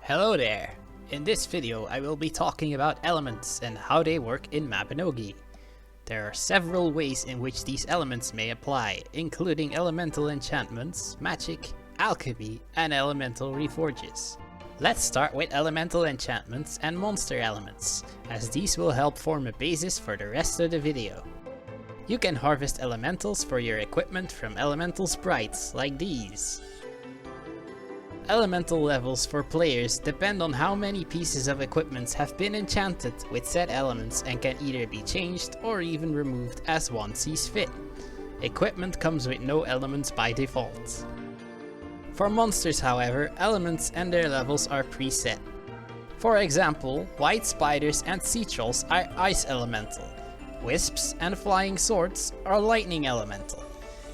Hello there! In this video I will be talking about elements and how they work in Mabinogi. There are several ways in which these elements may apply, including elemental enchantments, magic, alchemy, and elemental reforges. Let's start with elemental enchantments and monster elements, as these will help form a basis for the rest of the video. You can harvest elementals for your equipment from elemental sprites, like these. Elemental levels for players depend on how many pieces of equipment have been enchanted with said elements and can either be changed or even removed as one sees fit. Equipment comes with no elements by default. For monsters, however, elements and their levels are preset. For example, white spiders and sea trolls are ice elemental, wisps and flying swords are lightning elemental,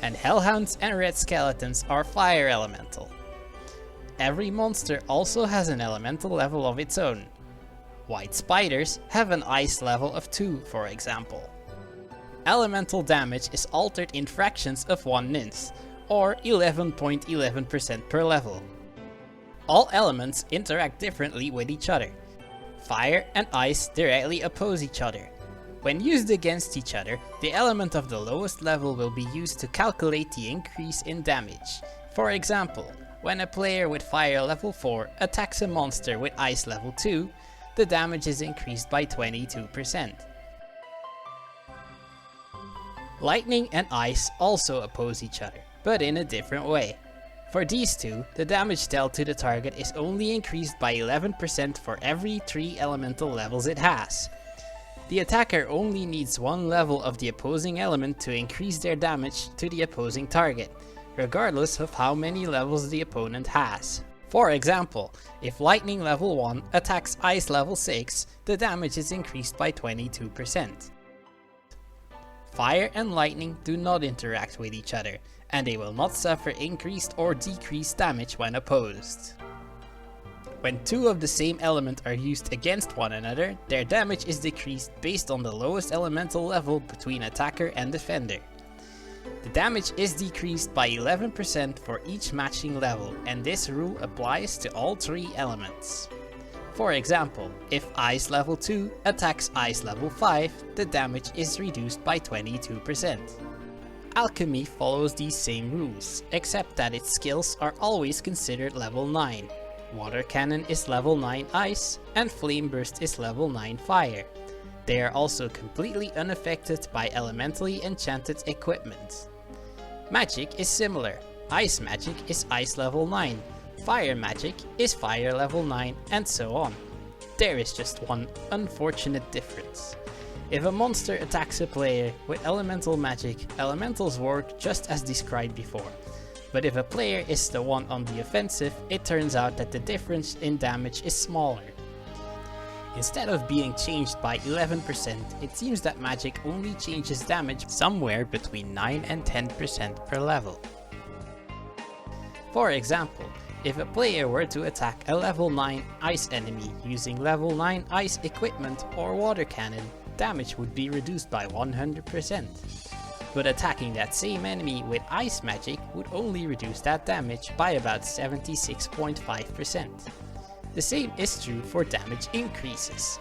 and hellhounds and red skeletons are fire elemental. Every monster also has an elemental level of its own. White spiders have an ice level of 2, for example. Elemental damage is altered in fractions of 1 ninth, or 11.11% per level. All elements interact differently with each other. Fire and ice directly oppose each other. When used against each other, the element of the lowest level will be used to calculate the increase in damage. For example, when a player with fire level 4 attacks a monster with ice level 2, the damage is increased by 22%. Lightning and ice also oppose each other, but in a different way. For these two, the damage dealt to the target is only increased by 11% for every 3 elemental levels it has. The attacker only needs 1 level of the opposing element to increase their damage to the opposing target, regardless of how many levels the opponent has. For example, if lightning level 1 attacks ice level 6, the damage is increased by 22%. Fire and lightning do not interact with each other, and they will not suffer increased or decreased damage when opposed. When 2 of the same element are used against one another, their damage is decreased based on the lowest elemental level between attacker and defender. The damage is decreased by 11% for each matching level, and this rule applies to all 3 elements. For example, if ice level 2 attacks ice level 5, the damage is reduced by 22%. Alchemy follows these same rules, except that its skills are always considered level 9. Water Cannon is level 9 ice, and Flame Burst is level 9 fire. They are also completely unaffected by elementally enchanted equipment. Magic is similar. Ice magic is ice level 9, fire magic is fire level 9, and so on. There is just one unfortunate difference. If a monster attacks a player with elemental magic, elementals work just as described before. But if a player is the one on the offensive, it turns out that the difference in damage is smaller. Instead of being changed by 11%, it seems that magic only changes damage somewhere between 9 and 10% per level. For example, if a player were to attack a level 9 ice enemy using level 9 ice equipment or water cannon, damage would be reduced by 100%. But attacking that same enemy with ice magic would only reduce that damage by about 76.5%. The same is true for damage increases.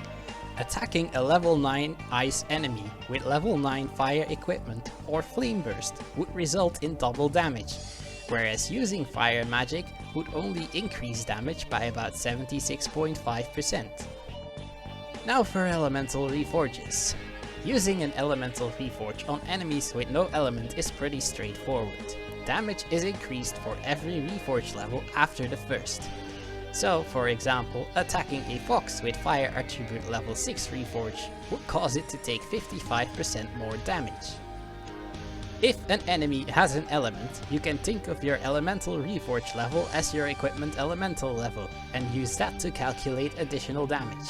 Attacking a level 9 ice enemy with level 9 fire equipment or flame burst would result in double damage, whereas using fire magic would only increase damage by about 76.5%. Now for elemental reforges. Using an elemental reforge on enemies with no element is pretty straightforward. Damage is increased for every reforge level after the first. So, for example, attacking a fox with fire attribute level 6 reforge would cause it to take 55% more damage. If an enemy has an element, you can think of your elemental reforge level as your equipment elemental level, and use that to calculate additional damage.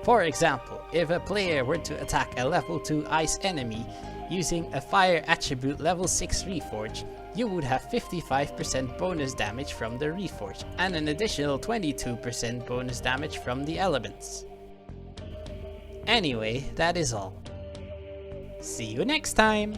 For example, if a player were to attack a level 2 ice enemy using a fire attribute level 6 reforge, you would have 55% bonus damage from the reforge and an additional 22% bonus damage from the elements. Anyway, that is all. See you next time!